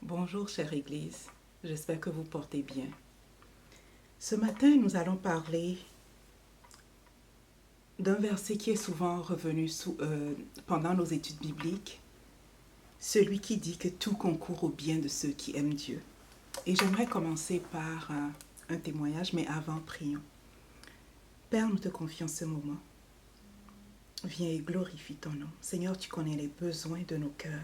Bonjour chère Église, j'espère que vous portez bien. Ce matin, nous allons parler d'un verset qui est souvent revenu pendant nos études bibliques, celui qui dit que tout concourt au bien de ceux qui aiment Dieu. Et j'aimerais commencer par un témoignage, mais avant, prions. Père, nous te confions ce moment. Viens et glorifie ton nom. Seigneur, tu connais les besoins de nos cœurs.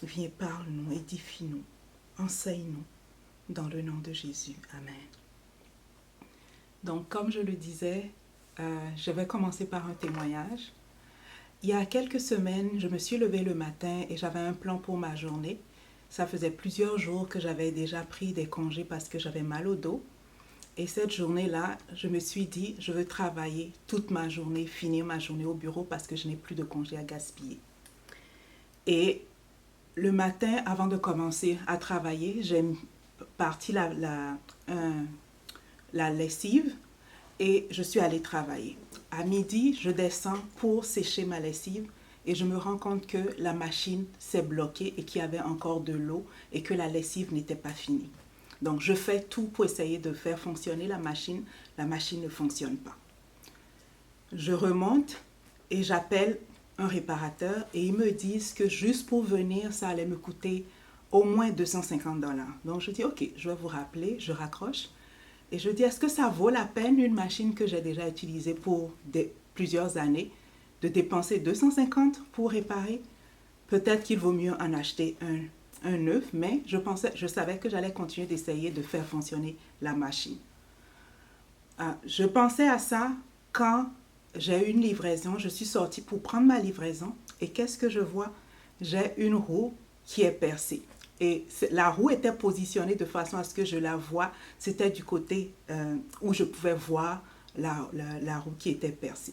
Viens, parle-nous, édifie-nous, enseigne-nous, dans le nom de Jésus. Amen. Donc, comme je le disais, je vais commencer par un témoignage. Il y a quelques semaines, je me suis levée le matin et j'avais un plan pour ma journée. Ça faisait plusieurs jours que j'avais déjà pris des congés parce que j'avais mal au dos. Et cette journée-là, je me suis dit, je veux travailler toute ma journée, finir ma journée au bureau parce que je n'ai plus de congés à gaspiller. Et le matin, avant de commencer à travailler, j'ai parti la lessive et je suis allée travailler. À midi, je descends pour sécher ma lessive et je me rends compte que la machine s'est bloquée et qu'il y avait encore de l'eau et que la lessive n'était pas finie. Donc, je fais tout pour essayer de faire fonctionner la machine. La machine ne fonctionne pas. Je remonte et j'appelle un réparateur et ils me disent que juste pour venir, ça allait me coûter au moins 250 $. Donc, je dis, OK, je vais vous rappeler, je raccroche. Et je dis, est-ce que ça vaut la peine, une machine que j'ai déjà utilisée pour plusieurs années, de dépenser 250 pour réparer? Peut-être qu'il vaut mieux en acheter un neuf, mais je savais que j'allais continuer d'essayer de faire fonctionner la machine. Je pensais à ça quand j'ai eu une livraison. Je suis sortie pour prendre ma livraison et qu'est-ce que je vois? J'ai une roue qui est percée. Et la roue était positionnée de façon à ce que je la vois. C'était du côté où je pouvais voir la roue qui était percée.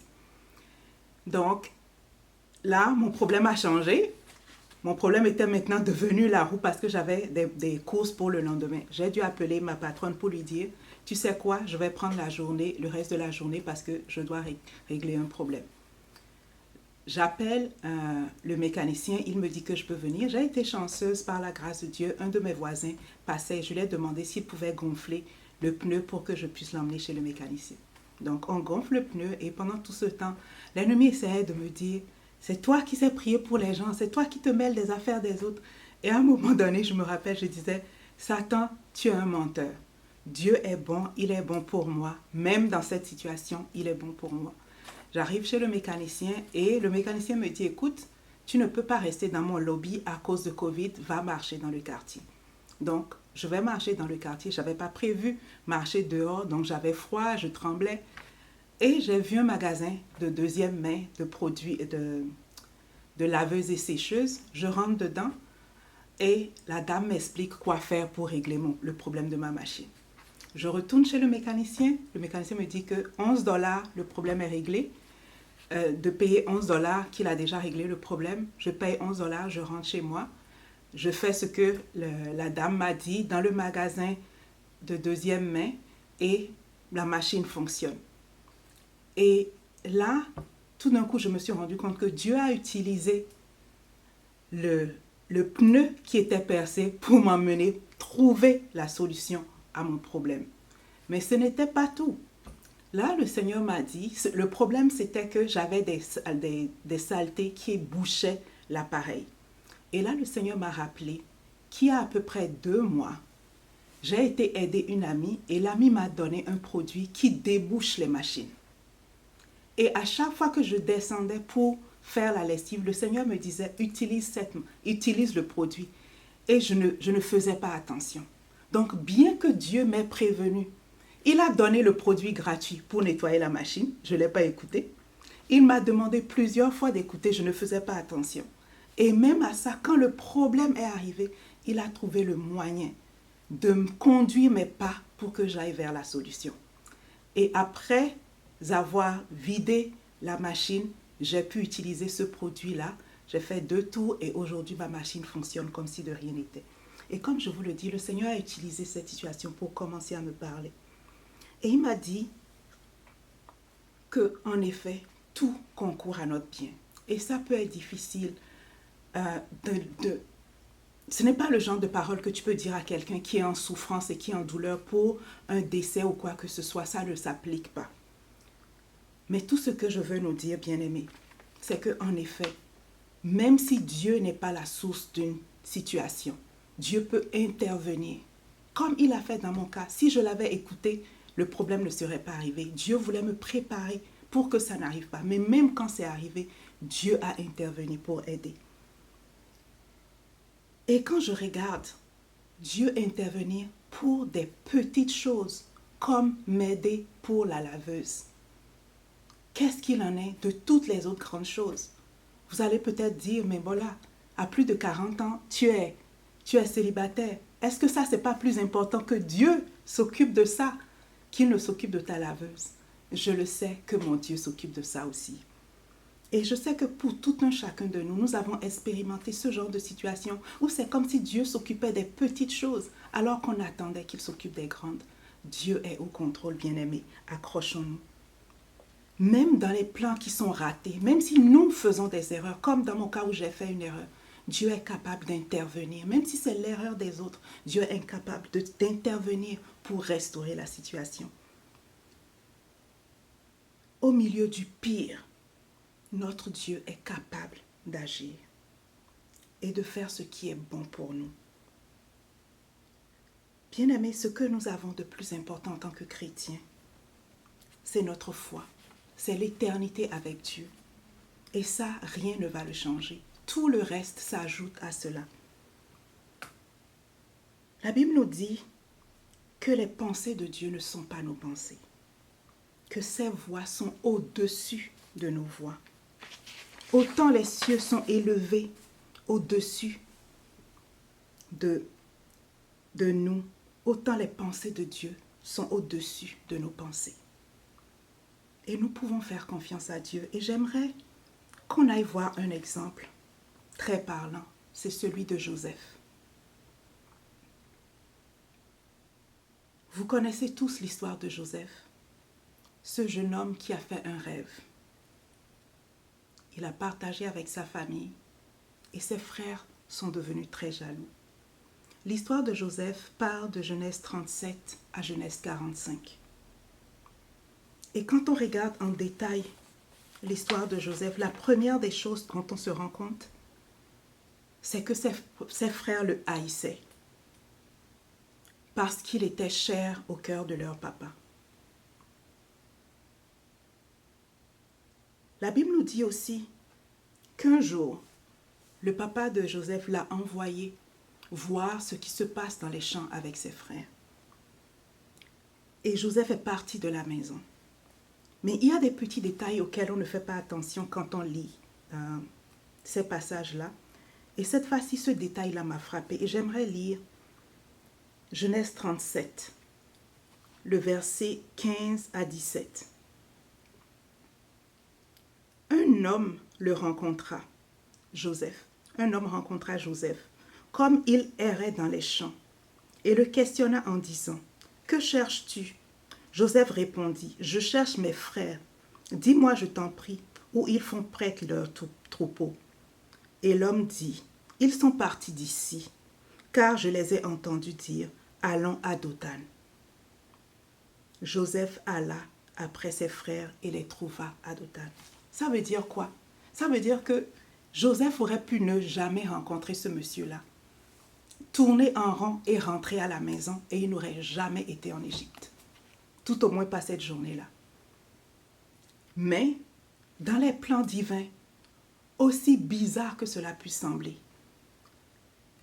Donc, là, mon problème a changé. Mon problème était maintenant devenu la roue parce que j'avais des courses pour le lendemain. J'ai dû appeler ma patronne pour lui dire, tu sais quoi, je vais prendre le reste de la journée parce que je dois régler un problème. J'appelle le mécanicien, il me dit que je peux venir. J'ai été chanceuse par la grâce de Dieu. Un de mes voisins passait, je lui ai demandé s'il pouvait gonfler le pneu pour que je puisse l'emmener chez le mécanicien. Donc on gonfle le pneu et pendant tout ce temps, l'ennemi essayait de me dire, c'est toi qui sais prier pour les gens, c'est toi qui te mêles des affaires des autres. Et à un moment donné, je me rappelle, je disais, Satan, tu es un menteur. Dieu est bon, il est bon pour moi. Même dans cette situation, il est bon pour moi. J'arrive chez le mécanicien et le mécanicien me dit, écoute, tu ne peux pas rester dans mon lobby à cause de Covid, va marcher dans le quartier. Donc, je vais marcher dans le quartier. Je n'avais pas prévu marcher dehors, donc j'avais froid, je tremblais. Et j'ai vu un magasin de deuxième main de produits de laveuses et sécheuses. Je rentre dedans et la dame m'explique quoi faire pour régler le problème de ma machine. Je retourne chez le mécanicien me dit que 11 $, le problème est réglé. De payer 11 $, qu'il a déjà réglé le problème. Je paye 11 $, je rentre chez moi. Je fais ce que la dame m'a dit dans le magasin de deuxième main et la machine fonctionne. Et là, tout d'un coup, je me suis rendu compte que Dieu a utilisé le pneu qui était percé pour m'emmener trouver la solution à mon problème. Mais ce n'était pas tout. Là, le Seigneur m'a dit, le problème c'était que j'avais des saletés qui bouchaient l'appareil. Et là, le Seigneur m'a rappelé qu'il y a à peu près 2 mois, j'ai été aider une amie et l'amie m'a donné un produit qui débouche les machines. Et à chaque fois que je descendais pour faire la lessive, le Seigneur me disait, utilise le produit. Et je ne faisais pas attention. Donc, bien que Dieu m'ait prévenu, il a donné le produit gratuit pour nettoyer la machine. Je ne l'ai pas écouté. Il m'a demandé plusieurs fois d'écouter. Je ne faisais pas attention. Et même à ça, quand le problème est arrivé, il a trouvé le moyen de me conduire mes pas pour que j'aille vers la solution. Et après avoir vidé la machine, j'ai pu utiliser ce produit-là. J'ai fait 2 tours et aujourd'hui, ma machine fonctionne comme si de rien n'était. Et comme je vous le dis, le Seigneur a utilisé cette situation pour commencer à me parler. Et il m'a dit que, en effet, tout concourt à notre bien. Et ça peut être difficile Ce n'est pas le genre de parole que tu peux dire à quelqu'un qui est en souffrance et qui est en douleur pour un décès ou quoi que ce soit. Ça ne s'applique pas. Mais tout ce que je veux nous dire, bien-aimés, c'est qu'en effet, même si Dieu n'est pas la source d'une situation, Dieu peut intervenir. Comme il a fait dans mon cas, si je l'avais écouté, le problème ne serait pas arrivé. Dieu voulait me préparer pour que ça n'arrive pas. Mais même quand c'est arrivé, Dieu a intervenu pour aider. Et quand je regarde Dieu intervenir pour des petites choses, comme m'aider pour la laveuse, qu'est-ce qu'il en est de toutes les autres grandes choses? Vous allez peut-être dire, mais voilà, à plus de 40 ans, tu es célibataire. Est-ce que ça, c'est pas plus important que Dieu s'occupe de ça, qu'il ne s'occupe de ta laveuse? Je le sais que mon Dieu s'occupe de ça aussi. Et je sais que pour tout un chacun de nous, nous avons expérimenté ce genre de situation où c'est comme si Dieu s'occupait des petites choses alors qu'on attendait qu'il s'occupe des grandes. Dieu est au contrôle, bien-aimés. Accrochons-nous. Même dans les plans qui sont ratés, même si nous faisons des erreurs, comme dans mon cas où j'ai fait une erreur, Dieu est capable d'intervenir. Même si c'est l'erreur des autres, Dieu est incapable d'intervenir pour restaurer la situation. Au milieu du pire, notre Dieu est capable d'agir et de faire ce qui est bon pour nous. Bien-aimés, ce que nous avons de plus important en tant que chrétiens, c'est notre foi, c'est l'éternité avec Dieu. Et ça, rien ne va le changer. Tout le reste s'ajoute à cela. La Bible nous dit que les pensées de Dieu ne sont pas nos pensées, que ses voies sont au-dessus de nos voies. Autant les cieux sont élevés au-dessus de nous, autant les pensées de Dieu sont au-dessus de nos pensées. Et nous pouvons faire confiance à Dieu. Et j'aimerais qu'on aille voir un exemple très parlant. C'est celui de Joseph. Vous connaissez tous l'histoire de Joseph, ce jeune homme qui a fait un rêve. Il a partagé avec sa famille et ses frères sont devenus très jaloux. L'histoire de Joseph part de Genèse 37 à Genèse 45. Et quand on regarde en détail l'histoire de Joseph, la première des choses dont on se rend compte, c'est que ses frères le haïssaient parce qu'il était cher au cœur de leur papa. La Bible nous dit aussi qu'un jour, le papa de Joseph l'a envoyé voir ce qui se passe dans les champs avec ses frères. Et Joseph est parti de la maison. Mais il y a des petits détails auxquels on ne fait pas attention quand on lit ces passages-là. Et cette fois-ci, ce détail-là m'a frappé. Et j'aimerais lire Genèse 37, le verset 15 à 17. Un homme le rencontra, Joseph. Un homme rencontra Joseph, comme il errait dans les champs, et le questionna en disant, « Que cherches-tu » Joseph répondit, « Je cherche mes frères. Dis-moi, je t'en prie, où ils font prêtre leur troupeau. » Et l'homme dit, « Ils sont partis d'ici, car je les ai entendus dire, allons à Dothan. » Joseph alla après ses frères et les trouva à Dothan. Ça veut dire quoi? Ça veut dire que Joseph aurait pu ne jamais rencontrer ce monsieur-là, tourner en rond et rentrer à la maison et il n'aurait jamais été en Égypte. Tout au moins pas cette journée-là. Mais, dans les plans divins, aussi bizarre que cela puisse sembler,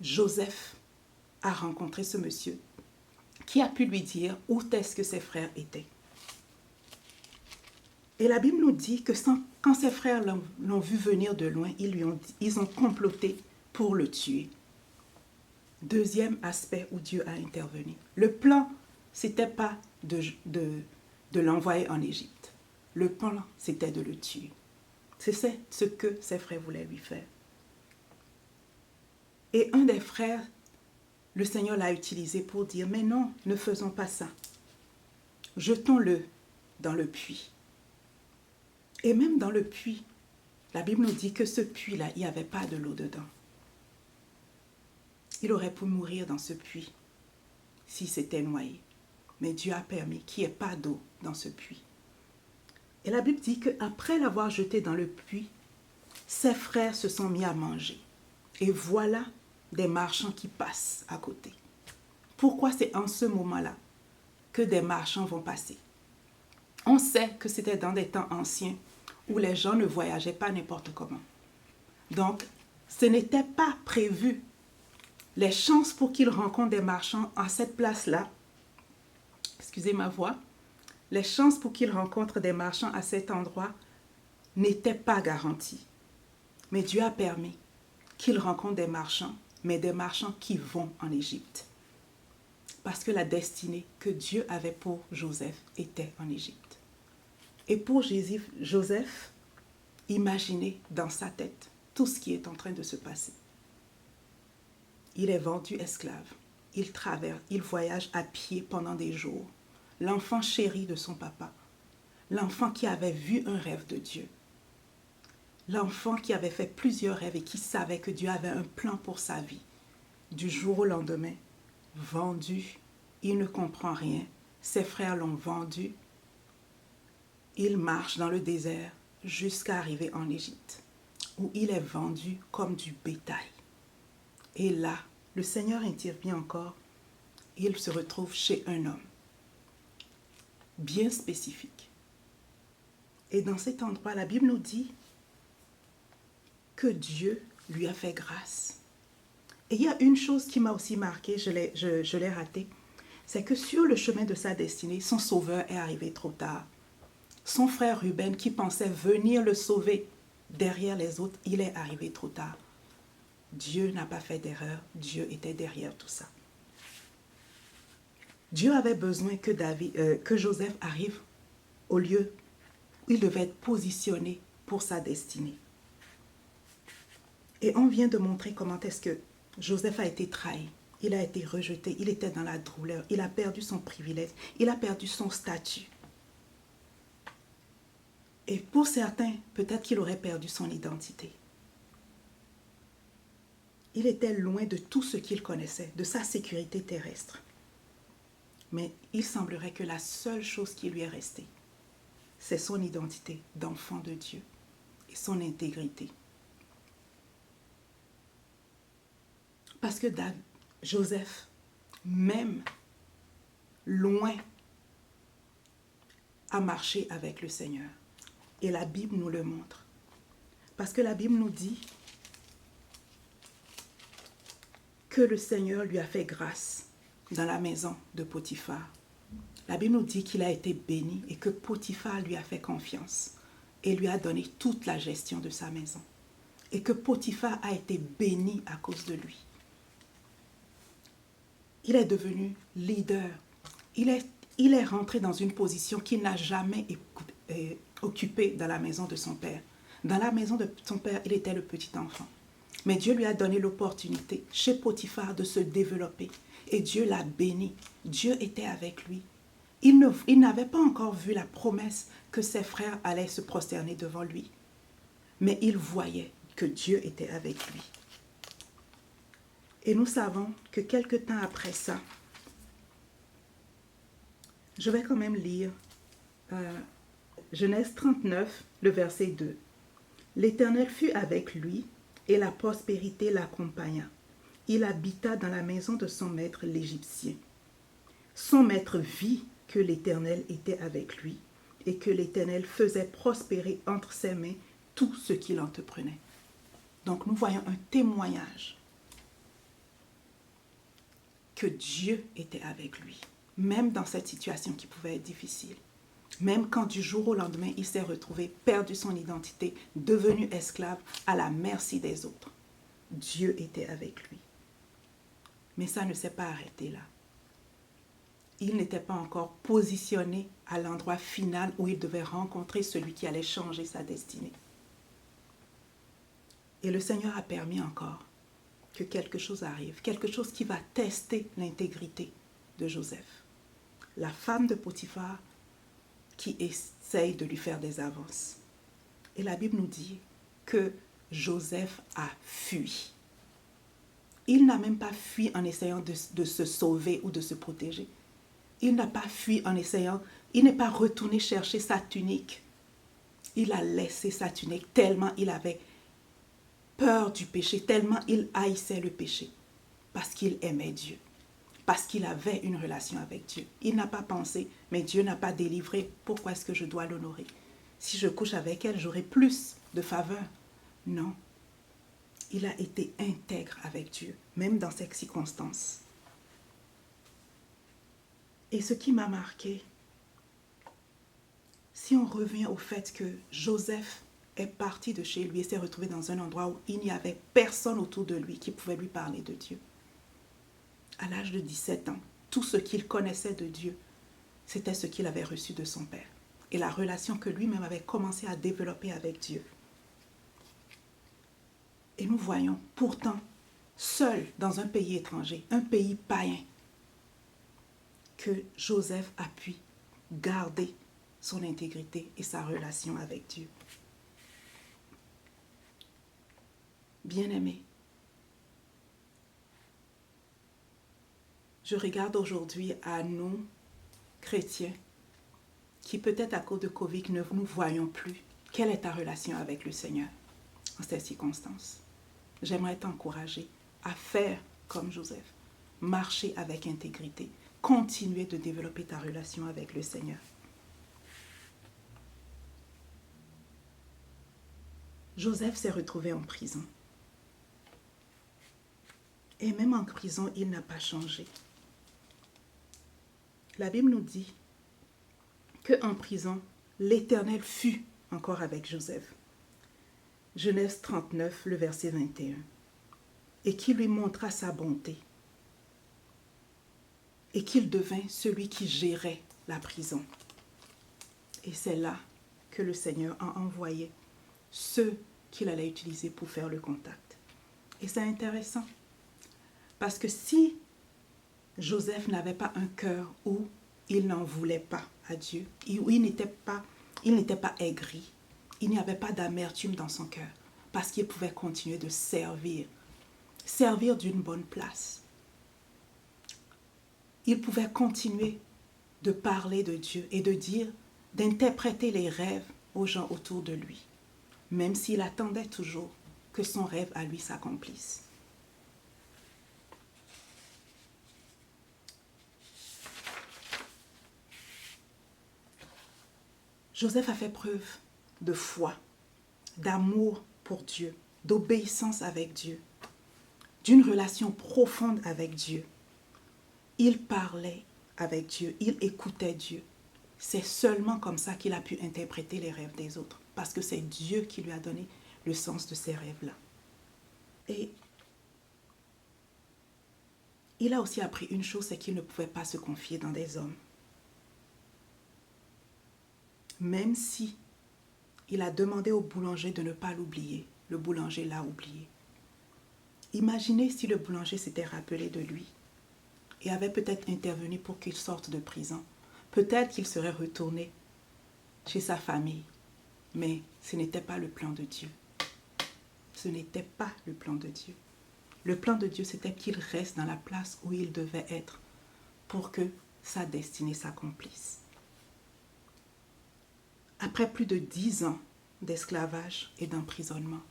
Joseph a rencontré ce monsieur qui a pu lui dire où est-ce que ses frères étaient. Et la Bible nous dit que quand ses frères l'ont vu venir de loin, ils ont comploté pour le tuer. Deuxième aspect où Dieu a intervenu. Le plan, ce n'était pas de l'envoyer en Égypte. Le plan, c'était de le tuer. C'est ce que ses frères voulaient lui faire. Et un des frères, le Seigneur l'a utilisé pour dire, mais non, ne faisons pas ça. Jetons-le dans le puits. Et même dans le puits, la Bible nous dit que ce puits-là, il n'y avait pas de l'eau dedans. Il aurait pu mourir dans ce puits s'il s'était noyé. Mais Dieu a permis qu'il n'y ait pas d'eau dans ce puits. Et la Bible dit qu'après l'avoir jeté dans le puits, ses frères se sont mis à manger. Et voilà des marchands qui passent à côté. Pourquoi c'est en ce moment-là que des marchands vont passer? On sait que c'était dans des temps anciens où les gens ne voyageaient pas n'importe comment. Donc, ce n'était pas prévu. Les chances pour qu'ils rencontrent des marchands à cette place-là, excusez ma voix, les chances pour qu'ils rencontrent des marchands à cet endroit n'étaient pas garanties. Mais Dieu a permis qu'ils rencontrent des marchands, mais des marchands qui vont en Égypte. Parce que la destinée que Dieu avait pour Joseph était en Égypte. Et pour Joseph, imaginez dans sa tête tout ce qui est en train de se passer. Il est vendu esclave. Il voyage à pied pendant des jours. L'enfant chéri de son papa. L'enfant qui avait vu un rêve de Dieu. L'enfant qui avait fait plusieurs rêves et qui savait que Dieu avait un plan pour sa vie. Du jour au lendemain, vendu, il ne comprend rien. Ses frères l'ont vendu. Il marche dans le désert jusqu'à arriver en Égypte, où il est vendu comme du bétail. Et là, le Seigneur intervient encore. Il se retrouve chez un homme bien spécifique. Et dans cet endroit, la Bible nous dit que Dieu lui a fait grâce. Et il y a une chose qui m'a aussi marquée, je l'ai ratée, c'est que sur le chemin de sa destinée, son sauveur est arrivé trop tard. Son frère Ruben, qui pensait venir le sauver derrière les autres, il est arrivé trop tard. Dieu n'a pas fait d'erreur, Dieu était derrière tout ça. Dieu avait besoin que Joseph arrive au lieu où il devait être positionné pour sa destinée. Et on vient de montrer comment est-ce que Joseph a été trahi. Il a été rejeté, il était dans la douleur, il a perdu son privilège, il a perdu son statut. Et pour certains, peut-être qu'il aurait perdu son identité. Il était loin de tout ce qu'il connaissait, de sa sécurité terrestre. Mais il semblerait que la seule chose qui lui est restée, c'est son identité d'enfant de Dieu et son intégrité. Parce que Joseph, même loin, a marché avec le Seigneur. Et la Bible nous le montre. Parce que la Bible nous dit que le Seigneur lui a fait grâce dans la maison de Potiphar. La Bible nous dit qu'il a été béni et que Potiphar lui a fait confiance et lui a donné toute la gestion de sa maison. Et que Potiphar a été béni à cause de lui. Il est devenu leader. Il est rentré dans une position qu'il n'a jamais occupée dans la maison de son père. Dans la maison de son père, il était le petit enfant. Mais Dieu lui a donné l'opportunité chez Potiphar de se développer. Et Dieu l'a béni. Dieu était avec lui. Il n'avait pas encore vu la promesse que ses frères allaient se prosterner devant lui. Mais il voyait que Dieu était avec lui. Et nous savons que quelque temps après ça, je vais quand même lire Genèse 39, le verset 2. L'Éternel fut avec lui et la prospérité l'accompagna. Il habita dans la maison de son maître l'Égyptien. Son maître vit que l'Éternel était avec lui et que l'Éternel faisait prospérer entre ses mains tout ce qu'il entreprenait. Donc nous voyons un témoignage que Dieu était avec lui, même dans cette situation qui pouvait être difficile. Même quand du jour au lendemain, il s'est retrouvé perdu son identité, devenu esclave à la merci des autres. Dieu était avec lui. Mais ça ne s'est pas arrêté là. Il n'était pas encore positionné à l'endroit final où il devait rencontrer celui qui allait changer sa destinée. Et le Seigneur a permis encore que quelque chose arrive, quelque chose qui va tester l'intégrité de Joseph. La femme de Potiphar qui essaye de lui faire des avances. Et la Bible nous dit que Joseph a fui. Il n'a même pas fui en essayant de se sauver ou de se protéger. Il n'a pas fui en essayant, il n'est pas retourné chercher sa tunique. Il a laissé sa tunique tellement il avait peur du péché, tellement il haïssait le péché, parce qu'il aimait Dieu, parce qu'il avait une relation avec Dieu. Il n'a pas pensé, mais Dieu n'a pas délivré, pourquoi est-ce que je dois l'honorer? Si je couche avec elle, j'aurai plus de faveur. Non, il a été intègre avec Dieu, même dans ces circonstances. Et ce qui m'a marqué, si on revient au fait que Joseph est parti de chez lui et s'est retrouvé dans un endroit où il n'y avait personne autour de lui qui pouvait lui parler de Dieu. À l'âge de 17 ans, tout ce qu'il connaissait de Dieu, c'était ce qu'il avait reçu de son père et la relation que lui-même avait commencé à développer avec Dieu. Et nous voyons pourtant, seul dans un pays étranger, un pays païen, que Joseph a pu garder son intégrité et sa relation avec Dieu. Bien-aimés, je regarde aujourd'hui à nous, chrétiens, qui peut-être à cause de Covid ne nous voyons plus. Quelle est ta relation avec le Seigneur en ces circonstances? J'aimerais t'encourager à faire comme Joseph, marcher avec intégrité, continuer de développer ta relation avec le Seigneur. Joseph s'est retrouvé en prison. Et même en prison, il n'a pas changé. La Bible nous dit qu'en prison, l'Éternel fut encore avec Joseph. Genèse 39, le verset 21. Et qui lui montra sa bonté. Et qu'il devint celui qui gérait la prison. Et c'est là que le Seigneur a envoyé ceux qu'il allait utiliser pour faire le contact. Et c'est intéressant. Parce que si Joseph n'avait pas un cœur où il n'en voulait pas à Dieu, où il n'était pas aigri, il n'y avait pas d'amertume dans son cœur, parce qu'il pouvait continuer de servir d'une bonne place. Il pouvait continuer de parler de Dieu et de dire, d'interpréter les rêves aux gens autour de lui, même s'il attendait toujours que son rêve à lui s'accomplisse. Joseph a fait preuve de foi, d'amour pour Dieu, d'obéissance avec Dieu, d'une relation profonde avec Dieu. Il parlait avec Dieu, il écoutait Dieu. C'est seulement comme ça qu'il a pu interpréter les rêves des autres, parce que c'est Dieu qui lui a donné le sens de ces rêves-là. Et il a aussi appris une chose, c'est qu'il ne pouvait pas se confier dans des hommes. Même si il a demandé au boulanger de ne pas l'oublier, le boulanger l'a oublié. Imaginez si le boulanger s'était rappelé de lui et avait peut-être intervenu pour qu'il sorte de prison. Peut-être qu'il serait retourné chez sa famille, mais ce n'était pas le plan de Dieu. Ce n'était pas le plan de Dieu. Le plan de Dieu, c'était qu'il reste dans la place où il devait être pour que sa destinée s'accomplisse. Après plus de 10 ans d'esclavage et d'emprisonnement,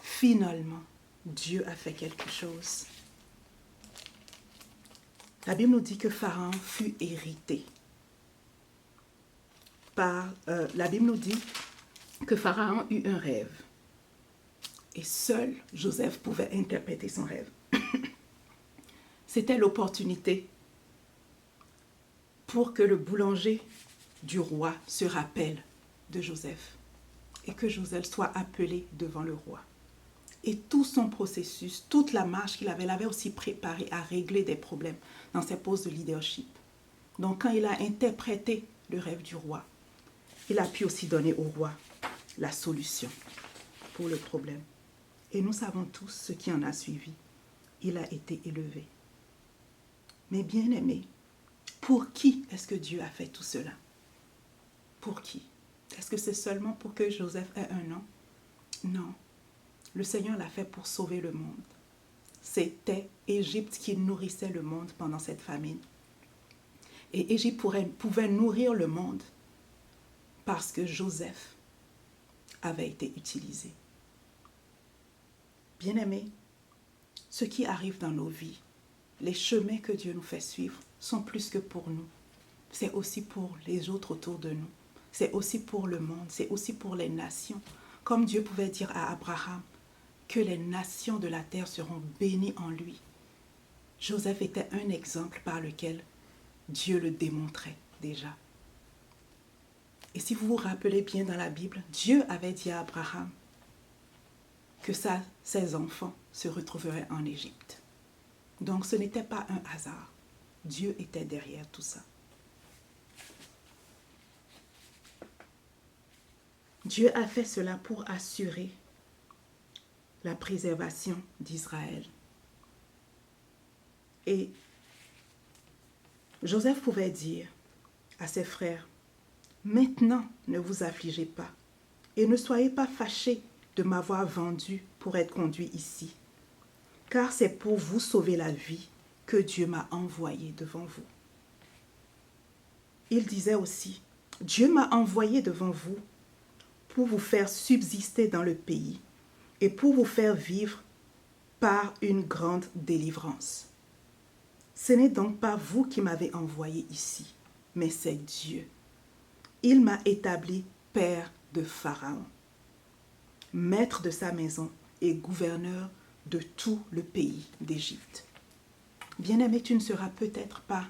finalement, Dieu a fait quelque chose. La Bible nous dit que Pharaon fut irrité. La Bible nous dit que Pharaon eut un rêve. Et seul Joseph pouvait interpréter son rêve. C'était l'opportunité pour que le boulanger du roi se rappelle de Joseph et que Joseph soit appelé devant le roi. Et tout son processus, toute la marche qu'il avait, l'avait aussi préparé à régler des problèmes dans ses postes de leadership. Donc quand il a interprété le rêve du roi, il a pu aussi donner au roi la solution pour le problème. Et nous savons tous ce qui en a suivi. Il a été élevé. Mais bien aimé, pour qui est-ce que Dieu a fait tout cela? Pour qui? Est-ce que c'est seulement pour que Joseph ait un nom? Non. Le Seigneur l'a fait pour sauver le monde. c'était Égypte qui nourrissait le monde pendant cette famine. Et Égypte pouvait nourrir le monde parce que Joseph avait été utilisé. Bien-aimés, ce qui arrive dans nos vies, les chemins que Dieu nous fait suivre sont plus que pour nous. C'est aussi pour les autres autour de nous. C'est aussi pour le monde. C'est aussi pour les nations. Comme Dieu pouvait dire à Abraham que les nations de la terre seront bénies en lui. Joseph était un exemple par lequel Dieu le démontrait déjà. Et si vous vous rappelez bien dans la Bible, Dieu avait dit à Abraham que ses enfants se retrouveraient en Égypte. Donc ce n'était pas un hasard. Dieu était derrière tout ça. Dieu a fait cela pour assurer la préservation d'Israël. Et Joseph pouvait dire à ses frères, « Maintenant, ne vous affligez pas et ne soyez pas fâchés de m'avoir vendu pour être conduit ici, car c'est pour vous sauver la vie que Dieu m'a envoyé devant vous. » Il disait aussi, « Dieu m'a envoyé devant vous pour vous faire subsister dans le pays et pour vous faire vivre par une grande délivrance. Ce n'est donc pas vous qui m'avez envoyé ici, mais c'est Dieu. Il m'a établi père de Pharaon, maître de sa maison et gouverneur de tout le pays d'Égypte. » Bien-aimé, tu ne seras peut-être pas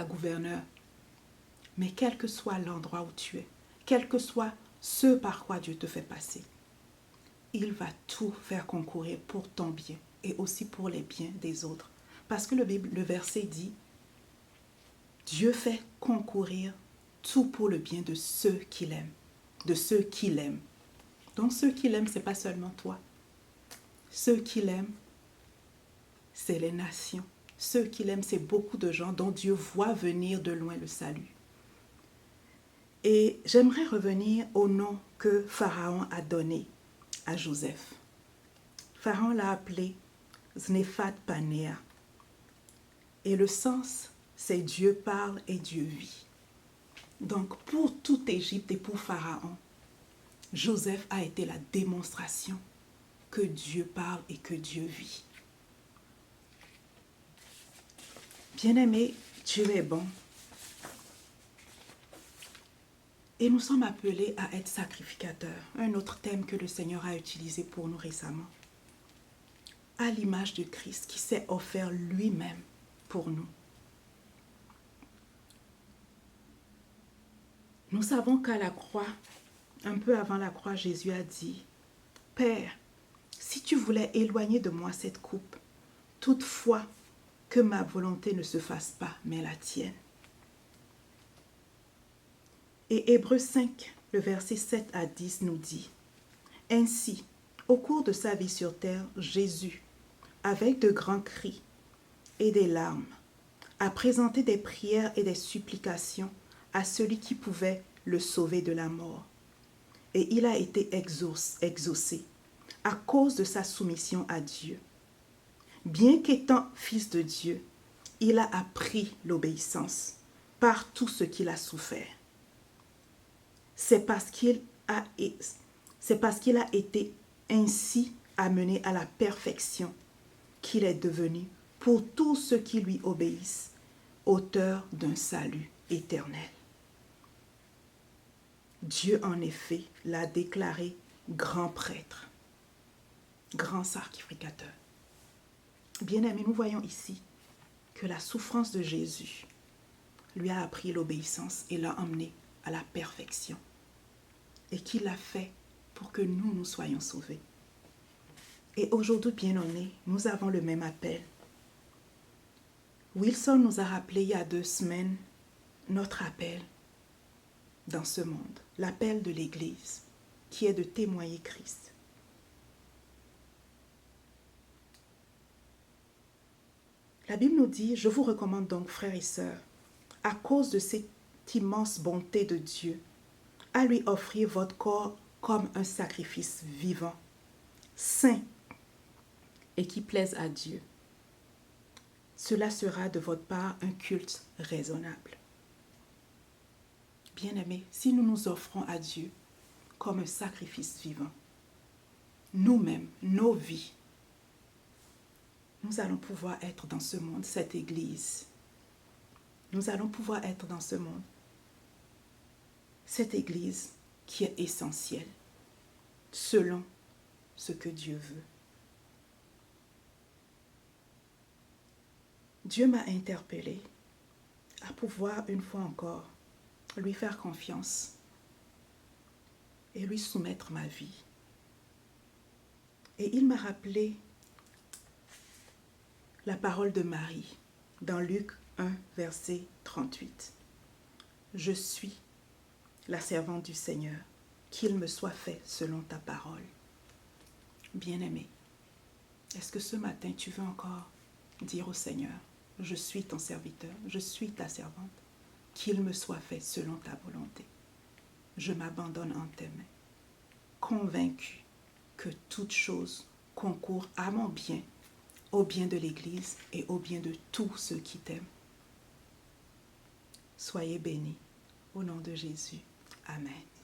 gouverneur, mais quel que soit l'endroit où tu es, quel que soit ce par quoi Dieu te fait passer, il va tout faire concourir pour ton bien et aussi pour les biens des autres. Parce que le verset dit, Dieu fait concourir tout pour le bien de ceux qu'il aime, de ceux qu'il aime. Donc ceux qu'il aime, ce n'est pas seulement toi. Ceux qu'il aime, c'est les nations. Ceux qu'il aime, c'est beaucoup de gens dont Dieu voit venir de loin le salut. Et j'aimerais revenir au nom que Pharaon a donné à Joseph. Pharaon l'a appelé Znephat Panéa. Et le sens, c'est Dieu parle et Dieu vit. Donc pour toute Égypte et pour Pharaon, Joseph a été la démonstration que Dieu parle et que Dieu vit. Bien-aimé, Dieu est bon. Et nous sommes appelés à être sacrificateurs. Un autre thème que le Seigneur a utilisé pour nous récemment. À l'image de Christ qui s'est offert lui-même pour nous. Nous savons qu'à la croix, un peu avant la croix, Jésus a dit, « Père, si tu voulais éloigner de moi cette coupe, toutefois que ma volonté ne se fasse pas, mais la tienne. » Et Hébreux 5, le verset 7 à 10 nous dit, « Ainsi, au cours de sa vie sur terre, Jésus, avec de grands cris et des larmes, a présenté des prières et des supplications à celui qui pouvait le sauver de la mort. Et il a été exaucé à cause de sa soumission à Dieu. Bien qu'étant fils de Dieu, il a appris l'obéissance par tout ce qu'il a souffert. C'est parce qu'il a été ainsi amené à la perfection qu'il est devenu, pour tous ceux qui lui obéissent, auteur d'un salut éternel. Dieu, en effet, l'a déclaré grand prêtre, grand sacrificateur. Bien-aimés, nous voyons ici que la souffrance de Jésus lui a appris l'obéissance et l'a emmené à la perfection. Et qu'il l'a fait pour que nous soyons sauvés. Et aujourd'hui, bien-aimés, nous avons le même appel. Wilson nous a rappelé il y a 2 semaines notre appel dans ce monde, l'appel de l'Église, qui est de témoigner Christ. La Bible nous dit, je vous recommande donc, frères et sœurs, à cause de cette immense bonté de Dieu, à lui offrir votre corps comme un sacrifice vivant, saint et qui plaisent à Dieu. Cela sera de votre part un culte raisonnable. Bien-aimés, si nous nous offrons à Dieu comme un sacrifice vivant, nous-mêmes, nos vies, nous allons pouvoir être dans ce monde, cette Église. Nous allons pouvoir être dans ce monde, cette Église qui est essentielle, selon ce que Dieu veut. Dieu m'a interpellée à pouvoir une fois encore lui faire confiance et lui soumettre ma vie. Et il m'a rappelé la parole de Marie dans Luc 1, verset 38. Je suis la servante du Seigneur, qu'il me soit fait selon ta parole. Bien-aimé, est-ce que ce matin tu veux encore dire au Seigneur, je suis ton serviteur, je suis ta servante, qu'il me soit fait selon ta volonté. Je m'abandonne en tes mains, convaincu que toute chose concourt à mon bien, au bien de l'Église et au bien de tous ceux qui t'aiment. Soyez bénis, au nom de Jésus. Amen.